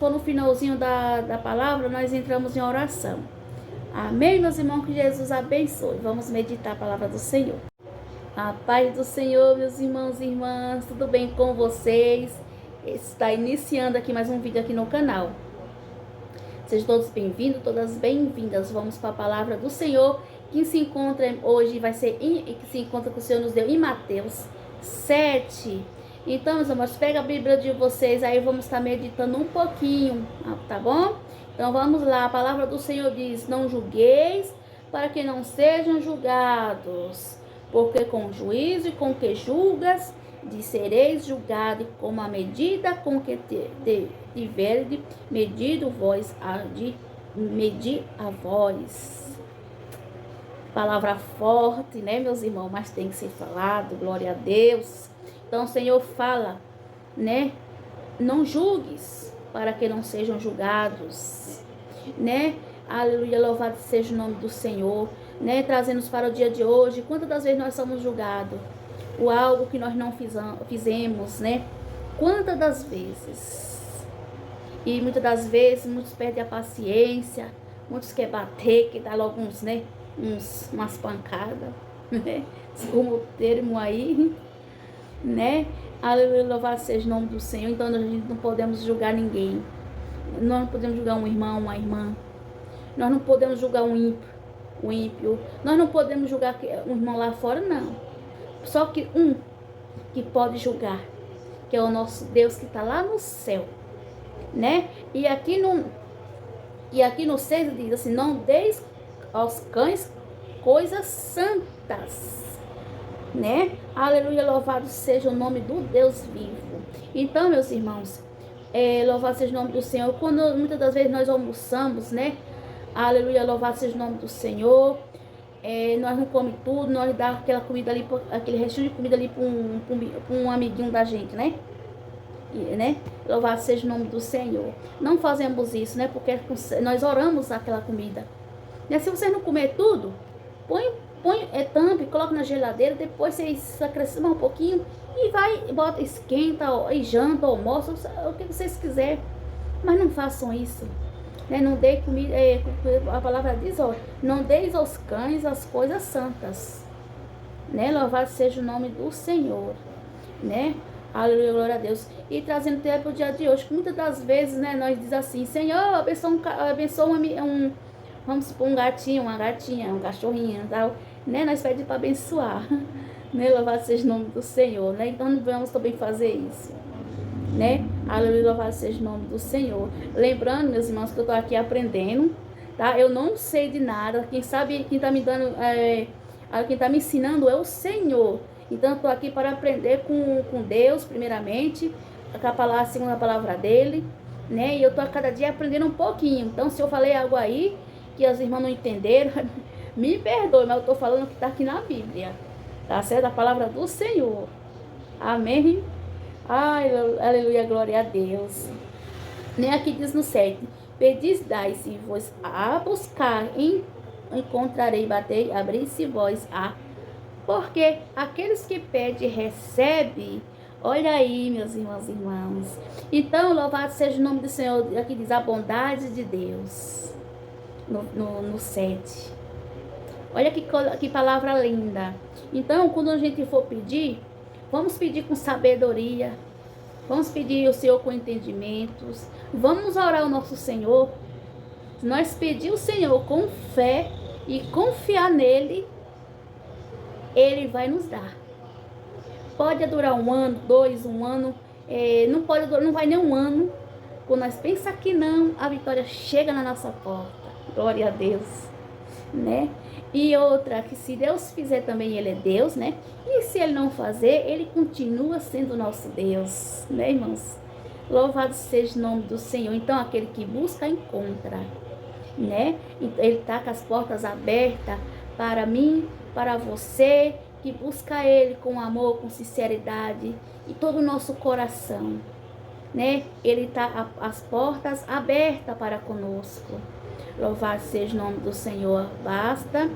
No finalzinho da palavra, nós entramos em oração. Amém, meus irmãos, que Jesus abençoe. Vamos meditar a palavra do Senhor. A paz do Senhor, meus irmãos e irmãs, tudo bem com vocês? Está iniciando aqui mais um vídeo aqui no canal. Sejam todos bem-vindos, todas bem-vindas. Vamos para a palavra do Senhor, que se encontra hoje, que se encontra que o Senhor nos deu em Mateus 7. Então, meus amores, pega a Bíblia de vocês, aí vamos estar meditando um pouquinho, tá bom? Então, vamos lá, a palavra do Senhor diz: não julgueis, para que não sejam julgados, porque com o juízo e com que julgas, sereis julgado, como a medida com que tiverdes medido vós, de medir a vós. Palavra forte, né, meus irmãos? Mas tem que ser falado, glória a Deus. Então o Senhor fala, né? Não julgues, para que não sejam julgados, né? Aleluia, louvado seja o nome do Senhor, né? Trazendo-nos para o dia de hoje. Quantas das vezes nós somos julgados? O algo que nós não fizemos, né? Quantas das vezes? E muitas das vezes, muitos perdem a paciência, muitos querem bater, que dá logo uns, né? Umas pancadas, né? Como o termo aí, né? Aleluia, louvado seja o nome do Senhor. Então a gente não podemos julgar ninguém. Nós não podemos julgar um irmão, uma irmã. Nós não podemos julgar um ímpio. Nós não podemos julgar um irmão lá fora, não. Só que um que pode julgar, que é o nosso Deus que está lá no céu, né? E aqui no 6 diz assim: não deis aos cães coisas santas, né? Aleluia, louvado seja o nome do Deus vivo. Então, meus irmãos, louvado seja o nome do Senhor. Quando muitas das vezes nós almoçamos, né? Aleluia, louvado seja o nome do Senhor. Nós não comemos tudo, nós dá aquela comida ali, aquele restinho de comida ali para um amiguinho da gente, né? Né? Louvado seja o nome do Senhor. Não fazemos isso, né? Porque nós oramos aquela comida. E se você não comer tudo, põe tampa e coloca na geladeira, depois você acrescenta um pouquinho e vai, bota, esquenta, e janta, almoça, o que vocês quiserem. Mas não façam isso, né? Não dê comida, a palavra diz, ó, não deis aos cães as coisas santas, né? Louvado seja o nome do Senhor, né? Aleluia, glória a Deus. E trazendo até para o dia de hoje, que muitas das vezes, né, nós diz assim: Senhor, abençoa vamos supor, um gatinho, uma gatinha, um cachorrinho, tal, né? Nós pedimos para abençoar, né? Louvado seja o nome do Senhor, né? Então não vamos também fazer isso, né? Aleluia, louvado seja o nome do Senhor. Lembrando, meus irmãos, que eu estou aqui aprendendo, tá? Eu não sei de nada. Quem sabe, quem está me dando, quem está me ensinando é o Senhor. Então eu estou aqui para aprender com Deus, primeiramente, a segunda palavra dele, né? E eu estou a cada dia aprendendo um pouquinho. Então, se eu falei algo aí que as irmãs não entenderam, me perdoe, mas eu estou falando que está aqui na Bíblia, tá certo? A palavra do Senhor. Amém? Ai, aleluia, glória a Deus. Nem aqui diz no 7: pedis, dai-se vos a buscar, encontrarei, batei, abri-se vós a. Porque aqueles que pedem, recebem. Olha aí, meus irmãos e irmãs. Então, louvado seja o nome do Senhor. Aqui diz a bondade de Deus. No 7. Olha que palavra linda. Então, quando a gente for pedir, vamos pedir com sabedoria. Vamos pedir ao Senhor com entendimentos. Vamos orar ao nosso Senhor. Se nós pedir o Senhor com fé e confiar nele, ele vai nos dar. Pode durar 1 ano, 2, 1 ano. Não vai nem 1 ano. Quando nós pensamos que não, a vitória chega na nossa porta. Glória a Deus, né? E outra, que se Deus fizer também, ele é Deus, né? E se ele não fazer, ele continua sendo nosso Deus, né, irmãos? Louvado seja o nome do Senhor. Então, aquele que busca, encontra, né? Ele está com as portas abertas para mim, para você, que busca ele com amor, com sinceridade e todo o nosso coração, né? Ele está as portas abertas para conosco. Louvado seja o nome do Senhor. Basta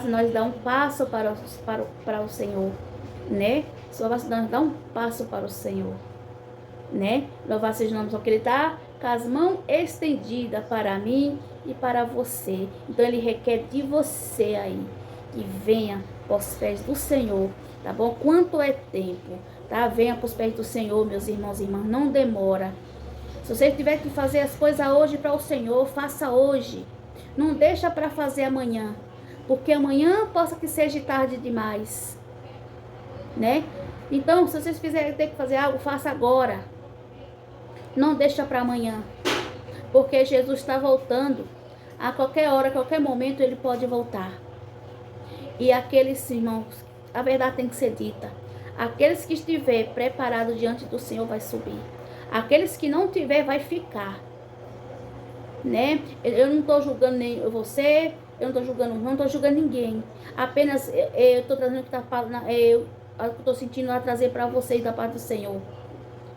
nós dar um passo para o Senhor, né? Só basta nós dar um passo para o Senhor, né? Louvado seja o nome do Senhor, que ele está com as mãos estendidas para mim e para você. Então ele requer de você aí que venha aos pés do Senhor, tá bom? Quanto é tempo, tá? Venha para os pés do Senhor, meus irmãos e irmãs, não demora. Se você tiver que fazer as coisas hoje para o Senhor, faça hoje. Não deixa para fazer amanhã, porque amanhã possa que seja tarde demais, né? Então, se vocês fizerem ter que fazer algo, faça agora. Não deixa para amanhã, porque Jesus está voltando. A qualquer hora, a qualquer momento, ele pode voltar. E aqueles irmãos, a verdade tem que ser dita. Aqueles que estiver preparado diante do Senhor vai subir. Aqueles que não tiver vai ficar, né? Eu não estou julgando nem você, eu não estou julgando ninguém. Apenas eu estou trazendo o que está falando, eu estou sentindo a trazer para vocês da parte do Senhor,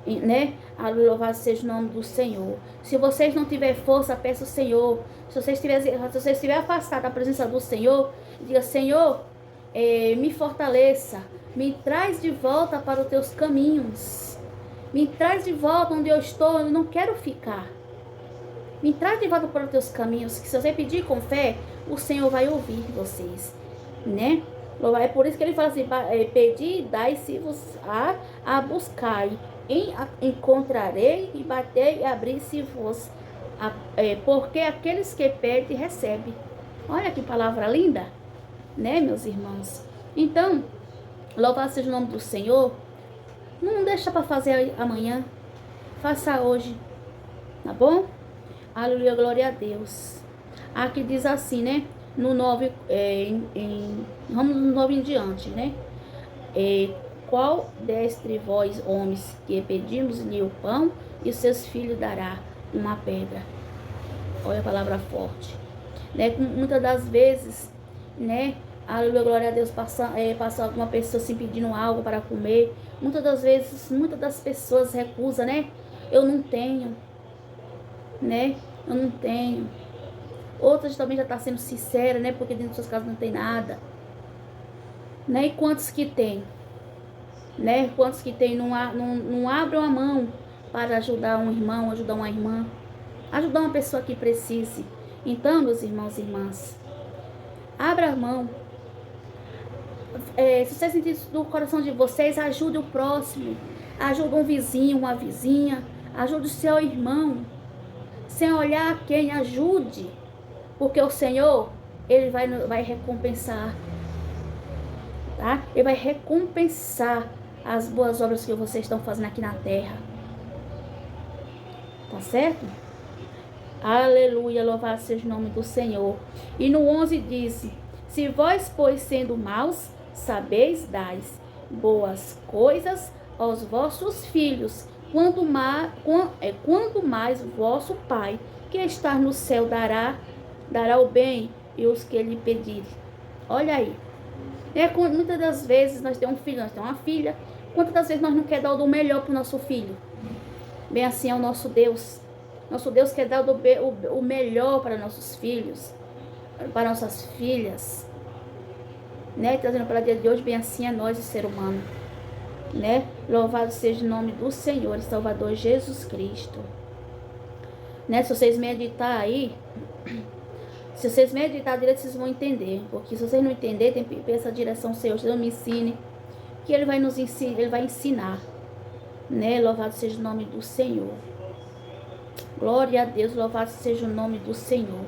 né? Louvado seja o nome do Senhor. Se vocês não tiverem força, peça ao Senhor. Se vocês estiverem afastados da presença do Senhor, diga: Senhor, me fortaleça, me traz de volta para os teus caminhos, me traz de volta onde eu estou, eu não quero ficar. Me traz de volta para os teus caminhos, que se você pedir com fé, o Senhor vai ouvir vocês, né? É por isso que ele fala assim: pedi, dai-se-vos a buscar, encontrarei, e batei e abri-se-vos, porque aqueles que pedem, recebem. Olha que palavra linda, né, meus irmãos? Então, louvado seja o nome do Senhor. Não deixa para fazer amanhã, faça hoje, tá bom? Aleluia, glória a Deus. Aqui diz assim, né? No 9, vamos no 9 em diante, né? Qual destre vós, homens, que pedimos-lhe o pão, e seus filhos dará uma pedra? Olha a palavra forte, né? Muitas das vezes, né? Aleluia, glória a Deus, passa alguma pessoa assim pedindo algo para comer. Muitas das vezes, muitas das pessoas recusam, né? Eu não tenho, né? Eu não tenho. Outras também já estão sendo sinceras, né? Porque dentro de suas casas não tem nada, né? E quantos que tem, né? Quantos que tem não abrem a mão para ajudar um irmão, ajudar uma irmã, ajudar uma pessoa que precise. Então, meus irmãos e irmãs, abra a mão. Se vocês sentirem do coração de vocês, ajude o próximo, ajude um vizinho, uma vizinha, ajude o seu irmão, sem olhar quem, ajude, porque o Senhor, ele vai recompensar, tá? Ele vai recompensar as boas obras que vocês estão fazendo aqui na terra, tá certo? Aleluia, louvado seja o nome do Senhor. E no 11 diz: se vós, pois, sendo maus, sabeis dar boas coisas aos vossos filhos, quanto mais o vosso Pai, que está no céu, dará o bem e os que lhe pedirem. Olha aí. Muitas das vezes nós temos um filho, nós temos uma filha. Quantas das vezes nós não queremos dar o melhor para o nosso filho? Bem assim é o nosso Deus. Nosso Deus quer dar o melhor para nossos filhos, para nossas filhas, né? Trazendo para o dia de hoje, bem assim é nós, o ser humano, né? Louvado seja o nome do Senhor e Salvador Jesus Cristo, né? Se vocês meditar aí, se vocês meditar direito, vocês vão entender. Porque se vocês não entenderem, tem que pedir essa direção ao Senhor. Senhor, me ensine, que Ele vai nos ensinar, Ele vai ensinar, né? Louvado seja o nome do Senhor. Glória a Deus, louvado seja o nome do Senhor.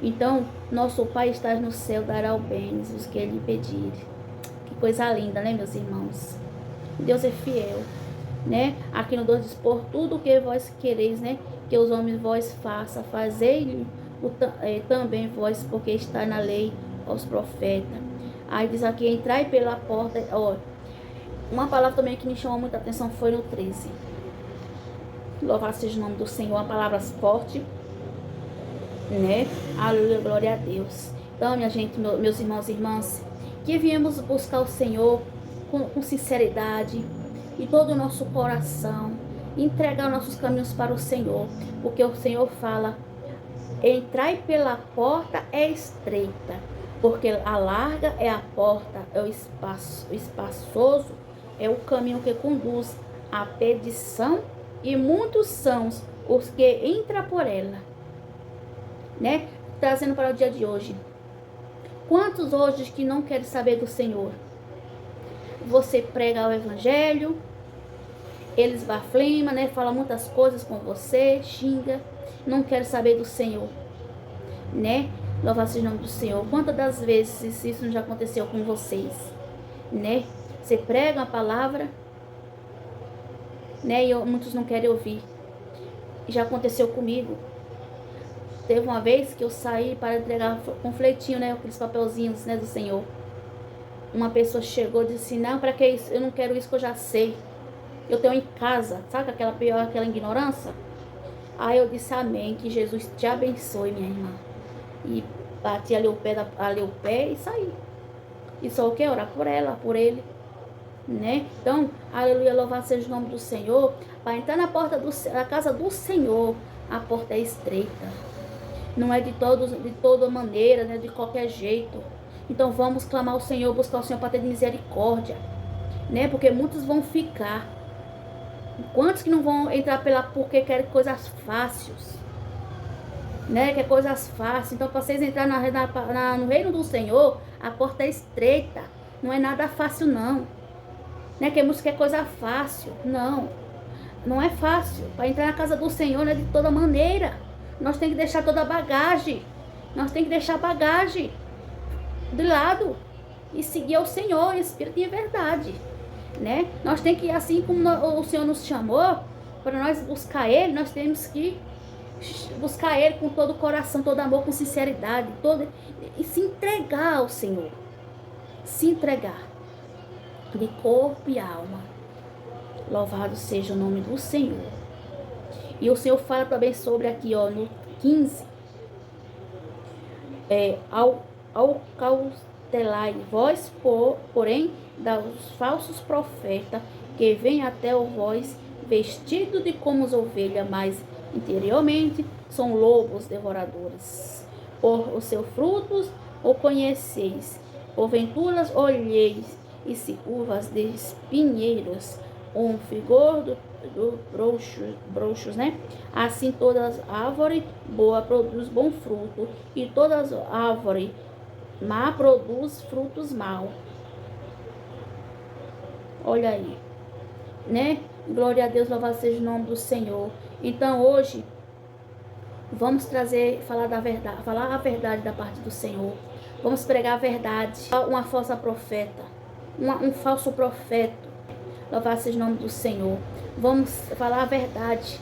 Então, nosso Pai está no céu, dará o bem os que Ele pedir. Que coisa linda, né, meus irmãos? Deus é fiel, né? Aqui no 2 diz: por tudo o que vós quereis, né, que os homens vós façam, fazei-lhe também vós, porque está na lei aos profetas. Aí diz aqui: entrai pela porta. Ó, uma palavra também que me chamou muita atenção foi no 13. Louvado seja o nome do Senhor, uma palavra forte, né? Aleluia, glória a Deus. Então, minha gente, meus irmãos e irmãs, que viemos buscar o Senhor com sinceridade e todo o nosso coração, entregar nossos caminhos para o Senhor, porque o Senhor fala: entrai pela porta é estreita, porque a larga é a porta, é o espaçoso é o caminho que conduz à perdição, e muitos são os que entram por ela, né? Trazendo para o dia de hoje. Quantos hoje que não querem saber do Senhor? Você prega o evangelho, eles baflema, né? Fala muitas coisas com você, xinga, não quer saber do Senhor, né? Louvado seja o nome do Senhor. Quantas das vezes isso não já aconteceu com vocês, né? Você prega a palavra, né? E muitos não querem ouvir. Já aconteceu comigo. Teve uma vez que eu saí para entregar panfletinho, né? Aqueles papelzinhos, né? Do Senhor. Uma pessoa chegou e disse: não, para que isso? Eu não quero isso que eu já sei. Eu tenho em casa. Sabe aquela ignorância? Aí eu disse: amém, que Jesus te abençoe, minha irmã. E bati ali o pé e saí. E só o que? Orar por ela, por ele, né? Então, aleluia, louvado seja o nome do Senhor. Para entrar na porta da casa do Senhor, a porta é estreita. Não é de toda maneira, né? De qualquer jeito. Então vamos clamar ao Senhor, buscar o Senhor para ter misericórdia, né? Porque muitos vão ficar. Quantos que não vão entrar porque querem coisas fáceis, né? Quer coisas fáceis. Então, para vocês entrarem no reino do Senhor, a porta é estreita. Não é nada fácil, não. Né? Que muitos querem coisa fácil. Não. Não é fácil. Para entrar na casa do Senhor não é de toda maneira. Nós temos que deixar toda a bagagem. Nós temos que deixar a bagagem de lado e seguir ao Senhor, Espírito e verdade, né? Nós temos que, assim como o Senhor nos chamou para nós buscar Ele, nós temos que buscar Ele com todo o coração, todo amor, com sinceridade, e se entregar ao Senhor, se entregar de corpo e alma. Louvado seja o nome do Senhor. E o Senhor fala também sobre aqui, ó, no 15, ao cautelai vós, porém, dos falsos profetas, que vêm até vós vestidos de como as ovelhas, mas interiormente são lobos devoradores. Por os seus frutos o conheceis. Porventura olheis e se curvas de espinheiros, vigor do broxos, né? Assim todas as árvores boa produz bom fruto, e todas as árvores má produz frutos maus. Olha aí, né? Glória a Deus, louvado seja o nome do Senhor. Então hoje vamos falar a verdade da parte do Senhor. Vamos pregar a verdade. Uma falsa profeta, um falso profeta. Louvado seja o nome do Senhor. Vamos falar a verdade,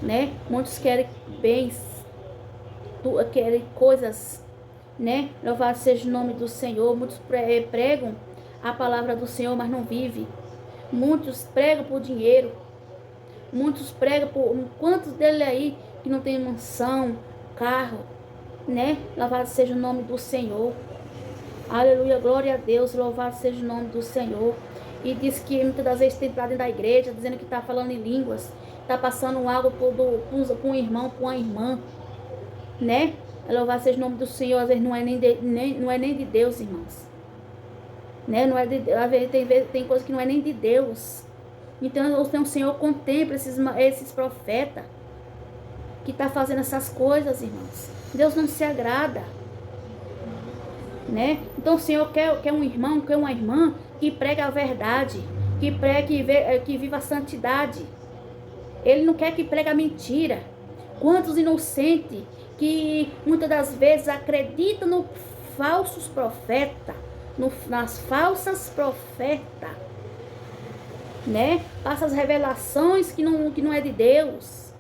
né? Muitos querem bens, querem coisas, né? Louvado seja o nome do Senhor. Muitos pregam a palavra do Senhor, mas não vivem. Muitos pregam por dinheiro. Muitos pregam por... Quantos deles aí que não tem mansão, carro, né? Louvado seja o nome do Senhor. Aleluia, glória a Deus. Louvado seja o nome do Senhor. E diz que muitas das vezes tem entrado dentro da igreja, dizendo que está falando em línguas, está passando algo para um irmão, para uma irmã, né? Louvado seja o nome do Senhor. Às vezes não é nem de Deus, irmãos, né? Não é de, às vezes tem coisa que não é nem de Deus. Então o Senhor contempla esses profetas que tá fazendo essas coisas, irmãos. Deus não se agrada, né? Então o Senhor quer um irmão, quer uma irmã que prega a verdade, que viva a santidade. Ele não quer que pregue a mentira. Quantos inocentes que muitas das vezes acreditam nos falsos profetas, nas falsas profetas, né? Passa as revelações que não é de Deus.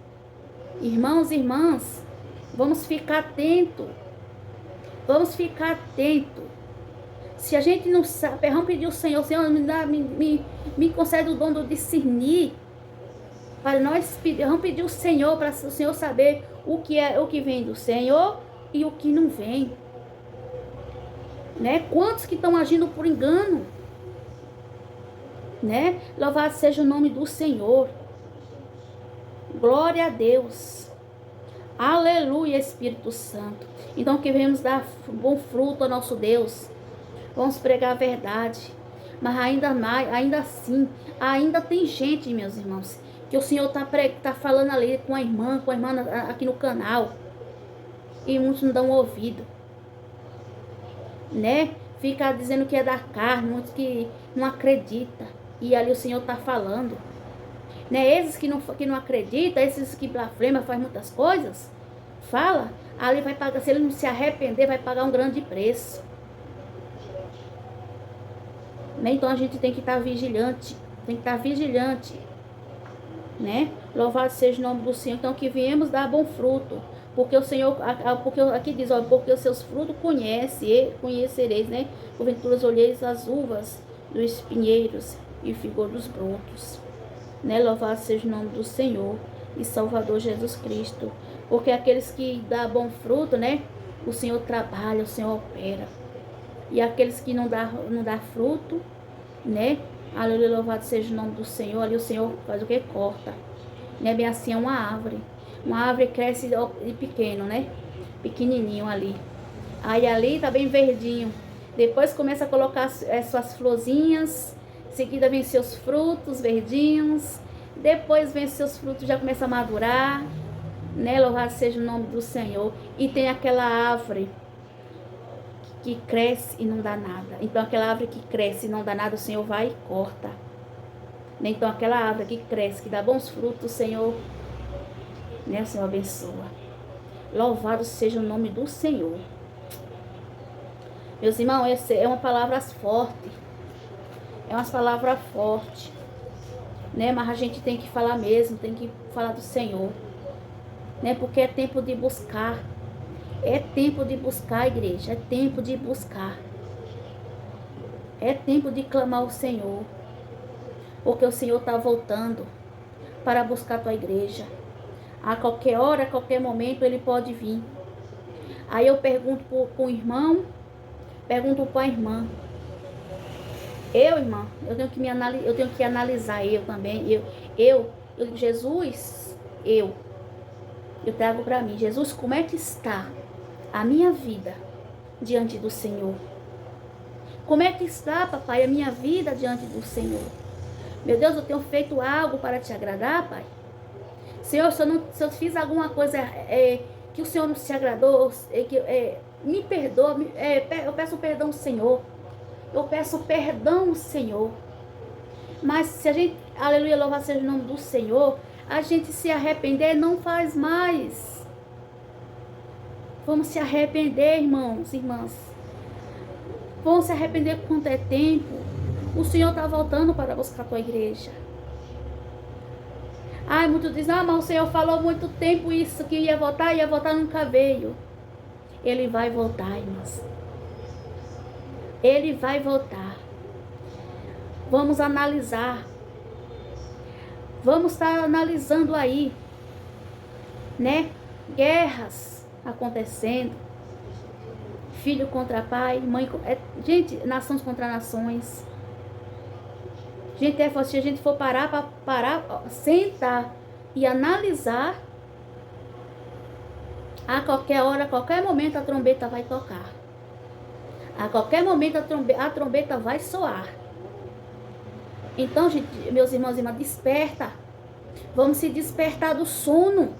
Irmãos e irmãs, vamos ficar atentos. Vamos ficar atentos. Se a gente não sabe, vamos pedir ao Senhor: Senhor, me concede o dom de discernir. Para nós vamos pedir ao Senhor, para o Senhor saber o que vem do Senhor e o que não vem. Né? Quantos que estão agindo por engano? Né? Louvado seja o nome do Senhor. Glória a Deus. Aleluia, Espírito Santo. Então que venhamos dar bom fruto ao nosso Deus. Vamos pregar a verdade. Mas ainda assim, ainda tem gente, meus irmãos, que o Senhor tá falando ali com a irmã aqui no canal. E muitos não dão ouvido, né? Fica dizendo que é da carne, muitos que não acreditam. E ali o Senhor tá falando. Né? Esses que não acreditam, esses que blasfemam, faz muitas coisas, fala, ali vai pagar, se ele não se arrepender, vai pagar um grande preço. Né? Então a gente tem que estar vigilante, né? Louvado seja o nome do Senhor. Então que viemos dar bom fruto, porque o Senhor, porque aqui diz, ó, porque os seus frutos conhecereis, né? Porventura olheis as uvas dos espinheiros e o vigor dos brotos. Né? Louvado seja o nome do Senhor e Salvador Jesus Cristo. Porque aqueles que dão bom fruto, né? O Senhor trabalha, o Senhor opera. E aqueles que não dá fruto, né? Aleluia, louvado seja o nome do Senhor. Ali o Senhor faz o que? Corta. Né? Bem assim é uma árvore. Uma árvore cresce de pequeno, né? Pequenininho ali. Aí ali tá bem verdinho. Depois começa a colocar suas florzinhas. Em seguida vem seus frutos verdinhos. Depois vem seus frutos, já começa a madurar. Né? Louvado seja o nome do Senhor. E tem aquela árvore que cresce e não dá nada. Então aquela árvore que cresce e não dá nada, o Senhor vai e corta. Né? Então aquela árvore que cresce, que dá bons frutos, o Senhor, né? O Senhor abençoa. Louvado seja o nome do Senhor. Meus irmãos, essa é uma palavra forte. É umas palavras fortes, né? Mas a gente tem que falar mesmo, tem que falar do Senhor, né? Porque é tempo de buscar. É tempo de buscar, igreja. É tempo de buscar. É tempo de clamar ao Senhor. Porque o Senhor está voltando para buscar a tua igreja. A qualquer hora, a qualquer momento, Ele pode vir. Aí eu pergunto para o irmão, pergunto para a irmã. Irmã, eu tenho que analisar eu também. Jesus, eu trago para mim. Jesus, como é que está a minha vida diante do Senhor? Como é que está, papai, a minha vida diante do Senhor? Meu Deus, eu tenho feito algo para te agradar, pai? Senhor, se eu fiz alguma coisa que o Senhor não se agradou, me perdoa, eu peço perdão ao Senhor. Eu peço perdão ao Senhor. Mas se a gente, aleluia, louvado seja o nome do Senhor, a gente se arrepender, não faz mais. Vamos se arrepender, irmãos, irmãs. Vamos se arrepender quanto é tempo. O Senhor está voltando para buscar a tua igreja. Ai, muitos dizem, mas o Senhor falou muito tempo isso, que ia voltar, nunca veio. Ele vai voltar, irmãs. Ele vai voltar. Vamos analisar. Vamos estar analisando aí, né? Guerras acontecendo. Filho contra pai, mãe... gente, nações contra nações. Gente, se a gente for parar, sentar e analisar, a qualquer hora, a qualquer momento a trombeta vai tocar. A qualquer momento a trombeta vai soar. Então, gente, meus irmãos e irmãs, desperta. Vamos se despertar do sono.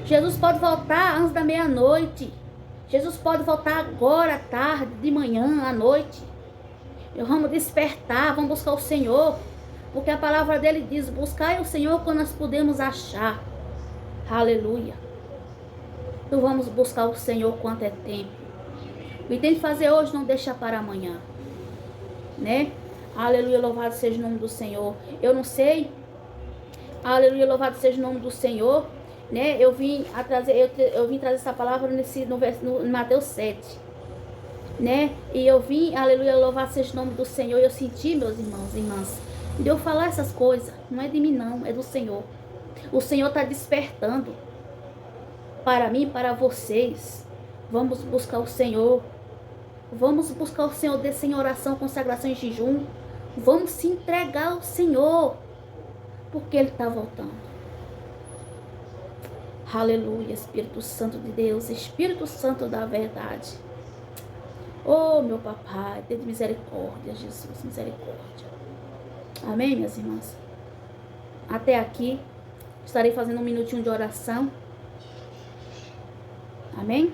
Jesus pode voltar antes da meia-noite. Jesus pode voltar agora, à tarde, de manhã, à noite. Vamos despertar, vamos buscar o Senhor. Porque a palavra dele diz, buscai o Senhor quando nós podemos achar. Aleluia. Então vamos buscar o Senhor quanto é tempo. O que tem que fazer hoje, não deixa para amanhã. Né? Aleluia, louvado seja o nome do Senhor. Eu não sei. Aleluia, louvado seja o nome do Senhor. Né? Eu vim trazer essa palavra no Mateus 7. Né? E eu vim, aleluia, louvado seja o nome do Senhor. Eu senti, meus irmãos e irmãs, de eu falar essas coisas. Não é de mim não, é do Senhor. O Senhor está despertando para mim, para vocês. Vamos buscar o Senhor. Vamos buscar o Senhor, descer em oração, consagração e jejum. Vamos se entregar ao Senhor, porque Ele está voltando. Aleluia, Espírito Santo de Deus, Espírito Santo da verdade. Oh, meu papai, tenha misericórdia, Jesus, misericórdia. Amém, minhas irmãs? até aqui. Estarei fazendo um minutinho de oração. Amém?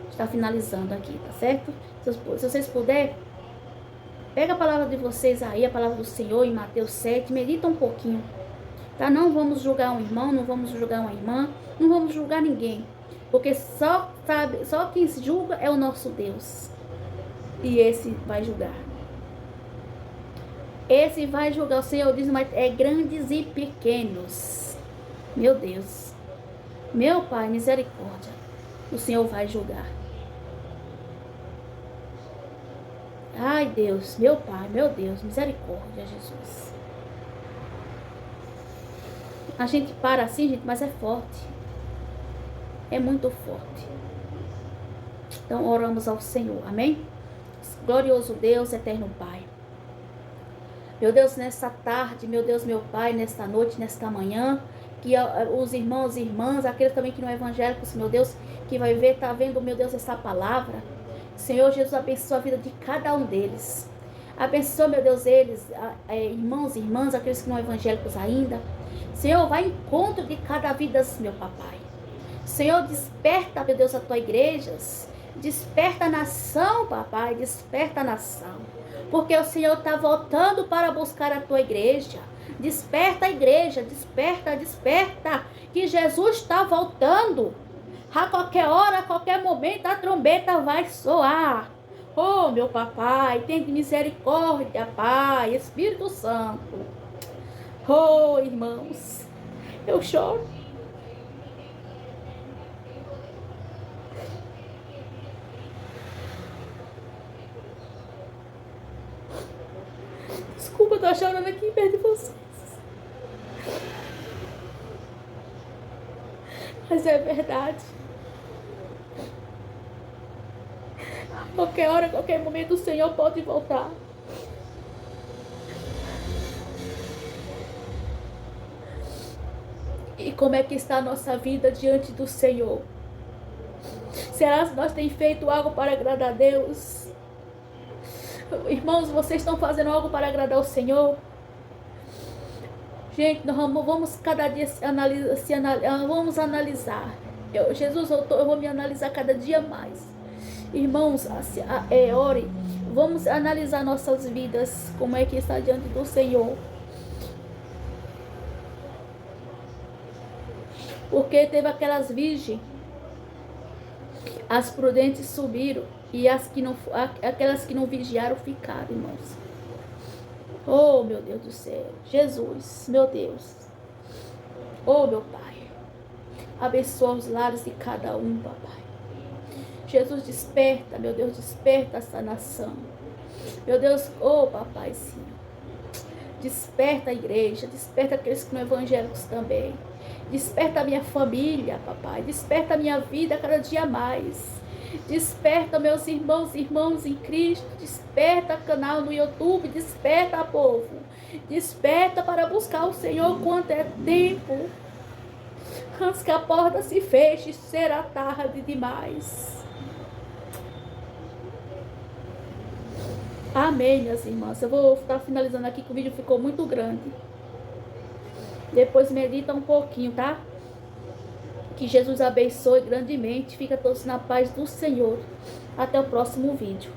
Está finalizando aqui, tá certo? Se vocês puderem, pega a palavra de vocês aí, a palavra do Senhor em Mateus 7, medita um pouquinho, tá? Não vamos julgar um irmão, não vamos julgar uma irmã, não vamos julgar ninguém, porque só quem se julga é o nosso Deus, e esse vai julgar. Esse vai julgar. O Senhor diz, mas é grandes e pequenos. Meu Deus, meu Pai, misericórdia, o Senhor vai julgar. Ai, Deus, meu Pai, meu Deus, misericórdia, Jesus. A gente para assim, gente, mas é forte. É muito forte. Então, oramos ao Senhor, amém? Glorioso Deus, eterno Pai. Meu Deus, nessa tarde, meu Deus, meu Pai, nesta noite, nesta manhã, que os irmãos e irmãs, aqueles também que não é evangélicos, meu Deus, que vai ver, tá vendo, meu Deus, essa palavra. Senhor Jesus, abençoa a vida de cada um deles. Abençoa, meu Deus, eles, irmãos e irmãs, aqueles que não são evangélicos ainda. Senhor, vai em encontro de cada vida, meu papai. Senhor, desperta, meu Deus, a tua igreja. Desperta a nação, papai, desperta a nação. Porque o Senhor está voltando para buscar a tua igreja. Desperta a igreja, desperta, desperta. Que Jesus está voltando. A qualquer hora, a qualquer momento, a trombeta vai soar. Oh, meu papai, tem misericórdia, Pai, Espírito Santo. Oh, irmãos, eu choro. Desculpa, eu tô chorando aqui perto de vocês. Mas é verdade. A qualquer hora, a qualquer momento, o Senhor pode voltar. E como é que está a nossa vida diante do Senhor? Será que nós temos feito algo para agradar a Deus? Irmãos, vocês estão fazendo algo para agradar o Senhor? Gente, nós vamos cada dia vamos analisar. Jesus, eu vou me analisar cada dia mais. Irmãos, ore. Vamos analisar nossas vidas, como é que está diante do Senhor. Porque teve aquelas virgens, as prudentes subiram e aquelas que não vigiaram ficaram, irmãos. Oh, meu Deus do céu, Jesus, meu Deus. Oh, meu Pai, abençoa os lares de cada um, papai. Jesus, desperta, meu Deus, desperta essa nação. Meu Deus, oh, papai, sim. Desperta a igreja, desperta aqueles que não são evangélicos também. Desperta a minha família, papai. Desperta a minha vida cada dia mais. Desperta meus irmãos e irmãs em Cristo. Desperta canal no YouTube. Desperta, povo. Desperta para buscar o Senhor quanto é tempo. Antes que a porta se feche, será tarde demais. Amém, minhas irmãs. Eu vou estar finalizando aqui, que o vídeo ficou muito grande. Depois medita um pouquinho, tá? Que Jesus abençoe grandemente. Fica todos na paz do Senhor. Até o próximo vídeo.